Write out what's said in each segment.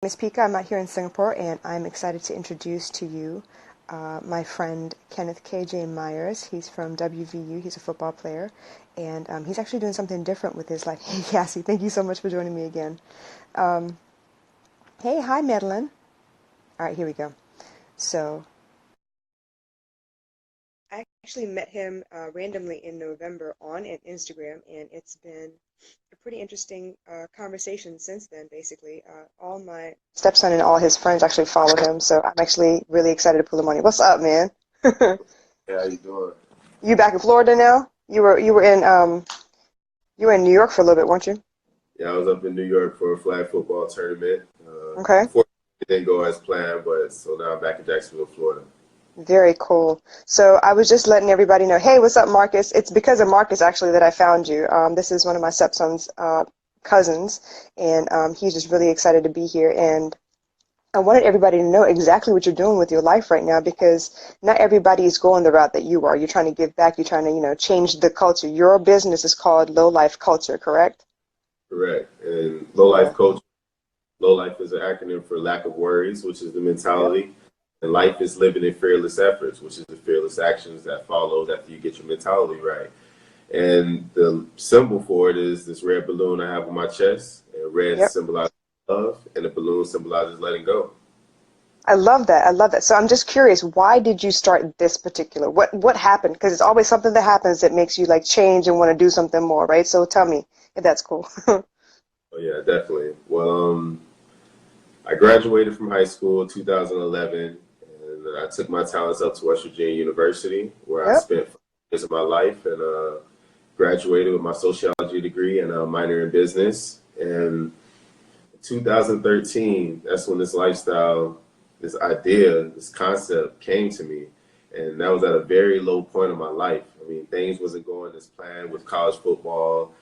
Miss Pica. I'm out here in Singapore, and I'm excited to introduce to you my friend Kenneth KJ Myers. He's from WVU. He's a football player, and he's actually doing something different with his life. Hey, Cassie, thank you so much for joining me again. Um, hey, hi, Madeline. All right, here we go. So I actually met him randomly in November on an Instagram, and it's been a pretty interesting conversation since then, basically. All my stepson and all his friends actually follow him, so I'm actually really excited to pull him on you. What's up, man? Hey, how you doing? You back in Florida now? You were in New York for a little bit, weren't you? Yeah, I was up in New York for a flag football tournament. Okay. Unfortunately, it didn't go as planned, but so now I'm back in Jacksonville, Florida. Very cool. So I was just letting everybody know, hey, what's up, Marcus? It's because of Marcus actually that I found you. This is one of my stepson's cousins, and he's just really excited to be here. And I wanted everybody to know exactly what you're doing with your life right now because not everybody is going the route that you are. You're trying to give back. You're trying to, change the culture. Your business is called Low Life Culture, correct? Correct. And low Yeah. life coach, low life is an acronym for lack of worries, which is the Yep. mentality. And life is living in fearless efforts, which is the fearless actions that follow after you get your mentality right. And the symbol for it is this red balloon I have on my chest. And red Yep. symbolizes love, and the balloon symbolizes letting go. I love that. I love that. So I'm just curious, why did you start this particular? What happened? Because it's always something that happens that makes you like change and want to do something more, right? So tell me if that's cool. Oh yeah, definitely. Well, I graduated from high school in 2011, and I took my talents up to West Virginia University, where I Yep. spent 5 years of my life and graduated with my sociology degree and a minor in business. And 2013, that's when this lifestyle, this idea, this concept came to me. And that was at a very low point of my life. I mean, things wasn't going as planned with college football.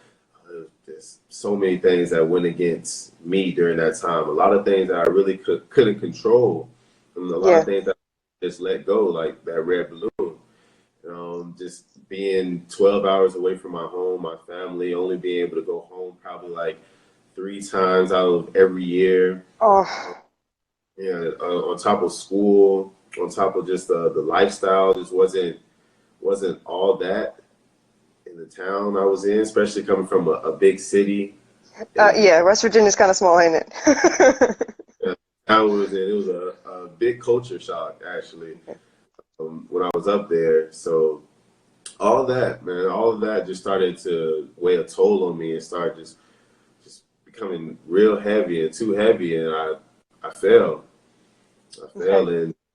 There's so many things that went against me during that time. A lot of things that I really couldn't control. And a lot of Yeah. things that I just let go, like that red balloon. Just being 12 hours away from my home, my family, only being able to go home probably like 3 times out of every year. Oh, Yeah, on top of school, on top of just the lifestyle, just wasn't all that in the town I was in, especially coming from a big city. And yeah. West Virginia's kind of small, ain't it? town we was in, it was a big culture shock actually when I was up there. So all that, man, all of that just started to weigh a toll on me and started just becoming real heavy and too heavy, and I fell. I Okay. fell,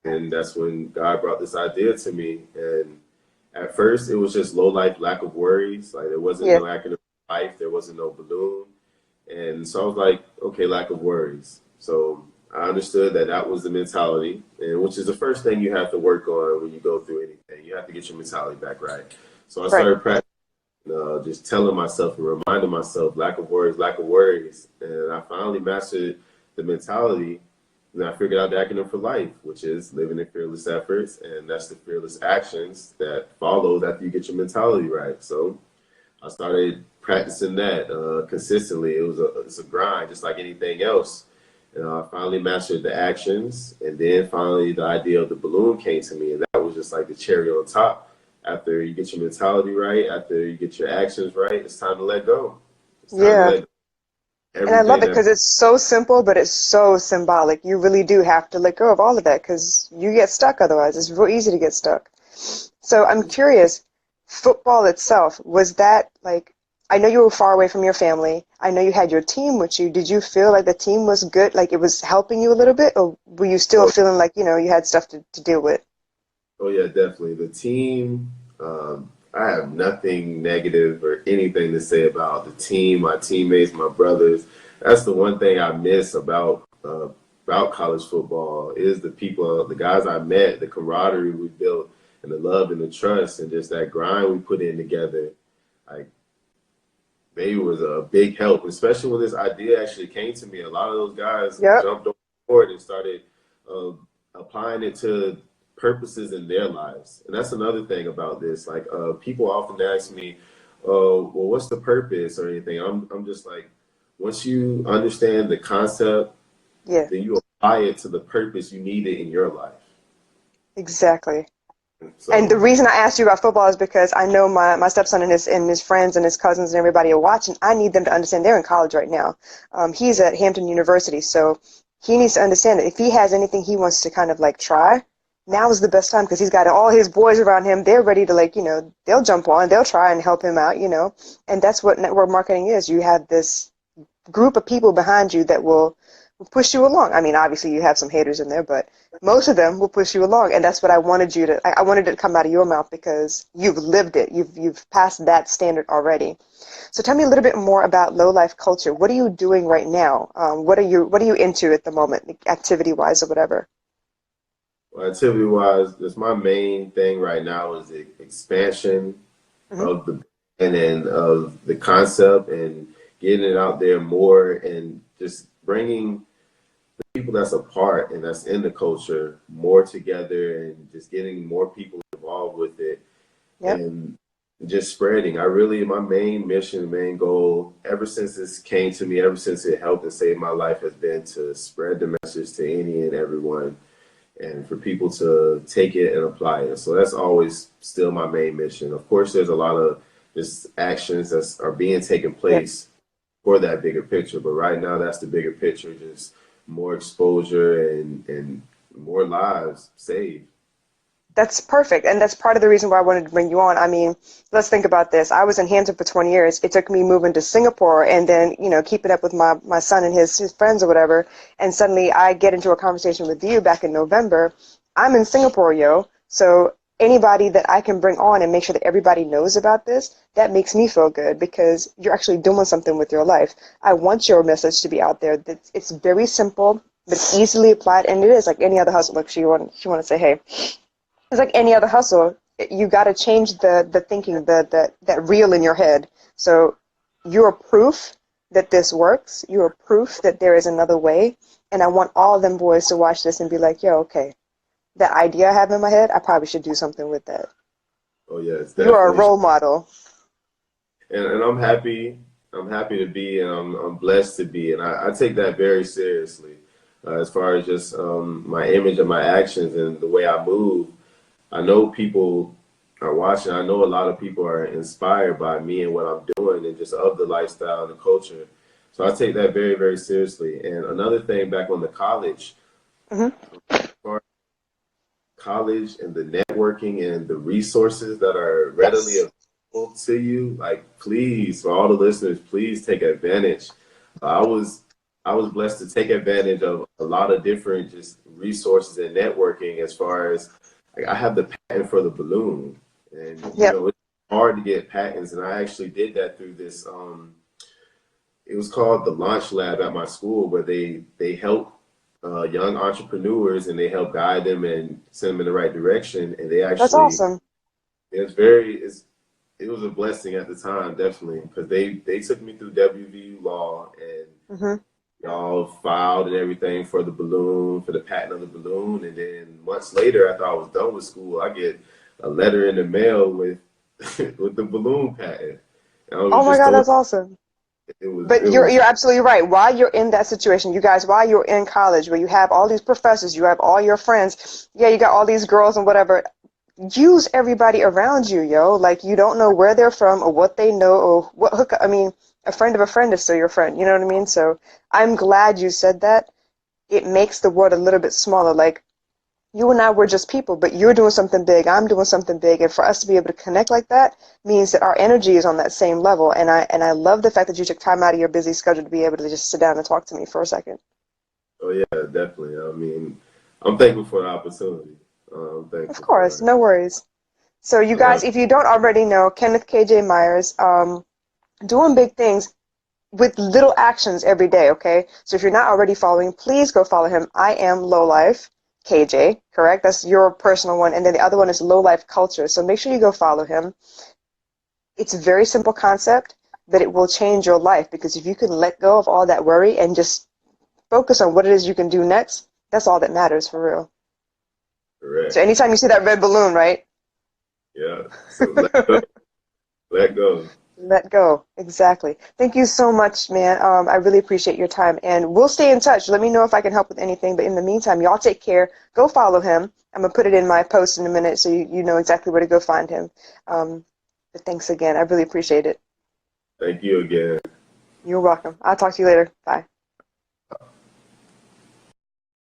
and that's when God brought this idea to me. And at first, it was just low life, lack of worries. Like there wasn't Yeah. no academic life, there wasn't no balloon, and so I was like, okay, lack of worries. So I understood that that was the mentality, and which is the first thing you have to work on when you go through anything. You have to get your mentality back right. So I Right. started practicing, just telling myself and reminding myself, lack of worries, and I finally mastered the mentality. And I figured out the acronym for life, which is living in fearless efforts, and that's the fearless actions that follow after you get your mentality right. So I started practicing that consistently. It's a grind, just like anything else. And I finally mastered the actions, and then finally the idea of the balloon came to me, and that was just like the cherry on top. After you get your mentality right, after you get your actions right, it's time to let go. It's time to Yeah. let go. And I love Everything it that because it's so simple, but it's so symbolic. You really do have to let go of all of that because you get stuck otherwise. It's real easy to get stuck. So I'm curious, football itself, was that like, I know you were far away from your family. I know you had your team with you. Did you feel like the team was good, like it was helping you a little bit, or were you still oh, feeling like, you had stuff to deal with? oh yeah, definitely. The team, I have nothing negative or anything to say about the team, my teammates, my brothers. That's the one thing I miss about college football is the people, the guys I met, the camaraderie we built, and the love and the trust, and just that grind we put in together. Like they was a big help, especially when this idea actually came to me. A lot of those guys Yep. jumped on board and started applying it to purposes in their lives. And that's another thing about this. Like people often ask me, well, what's the purpose or anything? I'm just like, once you understand the concept Yeah, then you apply it to the purpose you need it in your life. exactly. And the So reason I asked you about football is because I know my stepson and his friends and his cousins and everybody are watching. I need them to understand they're in college right now. He's at Hampton University, so he needs to understand that if he has anything he wants to kind of like try, now is the best time because he's got all his boys around him. They're ready to like, they'll jump on, they'll try and help him out. And that's what network marketing is. You have this group of people behind you that will push you along. I mean, obviously you have some haters in there, but most of them will push you along. And that's what I wanted you to, I wanted it to come out of your mouth because you've lived it. You've passed that standard already. So tell me a little bit more about low life culture. What are you doing right now? What are you into at the moment, activity wise or whatever? well, activity wise, that's my main thing right now is the expansion Hmm. of the and of the concept and getting it out there more and just bringing people that's a part and that's in the culture more together and just getting more people involved with it Yep. and just spreading. I really, my main mission, main goal, ever since this came to me, ever since it helped and saved my life, has been to spread the message to any and everyone and for people to take it and apply it. So that's always still my main mission. Of course, there's a lot of just actions that are being taken Yep. place for that bigger picture, but right now that's the bigger picture, just more exposure and more lives saved. That's perfect. And that's part of the reason why I wanted to bring you on. I mean, let's think about this. I was in Hampton for 20 years. It took me moving to Singapore and then, keeping up with my son and his friends or whatever. And suddenly I get into a conversation with you back in November. I'm in Singapore, yo. So anybody that I can bring on and make sure that everybody knows about this, that makes me feel good because you're actually doing something with your life. I want your message to be out there. It's very simple, but it's easily applied. And it is like any other hustle. Look, she want to say, hey. It's like any other hustle. You got to change the thinking, that reel in your head. So you're proof that this works. You're proof that there is another way. And I want all of them boys to watch this and be like, yo, okay, that idea I have in my head, I probably should do something with that. Oh yeah, it's You are a definitely, role model. and I'm happy. I'm happy to be, and I'm blessed to be, and I take that very seriously. As far as just my image and my actions and the way I move, I know people are watching. I know a lot of people are inspired by me and what I'm doing and just of the lifestyle and the culture. So I take that very, very seriously. And another thing back on the college, Hmm. as far as college and the networking and the resources that are readily Yes. available to you, like please, for all the listeners, please take advantage. I was I was blessed to take advantage of a lot of different just resources and networking as far as like I have the patent for the balloon, and Yep. it's hard to get patents, and I actually did that through this. It was called the Launch Lab at my school, where they help young entrepreneurs and they help guide them and send them in the right direction. And they That's actually awesome. it was a blessing at the time, definitely, because they took me through WVU law and Hmm. y'all filed and everything for the balloon, for the patent of the balloon. And then months later, after I was done with school, I get a letter in the mail with with the balloon patent. And I was Oh my just God, so that's awesome. it But you're was you're absolutely right. While you're in that situation, you guys, while you're in college, where you have all these professors, you have all your friends, yeah, you got all these girls and whatever. Use everybody around you, yo. Like you don't know where they're from or what they know or what hook. I mean, a friend of a friend is still your friend. You know what I mean? So I'm glad you said that. It makes the world a little bit smaller. Like you and I were just people, but you're doing something big, I'm doing something big, and for us to be able to connect like that means that our energy is on that same level. And I love the fact that you took time out of your busy schedule to be able to just sit down and talk to me for a second. oh yeah, definitely. I mean, I'm thankful for the opportunity. I'm Of thankful course, for it. no worries. So you guys, if you don't already know, Kenneth KJ Myers, doing big things with little actions every day, okay? So if you're not already following, please go follow him. I am Low Life KJ, correct? That's your personal one. And then the other one is Low Life Culture. So make sure you go follow him. It's a very simple concept, but it will change your life because if you can let go of all that worry and just focus on what it is you can do next, that's all that matters for real. So Correct. anytime you see that red balloon, right? Yeah. So let go. Let go. Let go. Exactly. Thank you so much, man. I really appreciate your time, and we'll stay in touch. Let me know if I can help with anything. But in the meantime, y'all take care. Go follow him. I'm gonna put it in my post in a minute, so you know exactly where to go find him. But thanks again. I really appreciate it. Thank you again. You're welcome. I'll talk to you later. Bye.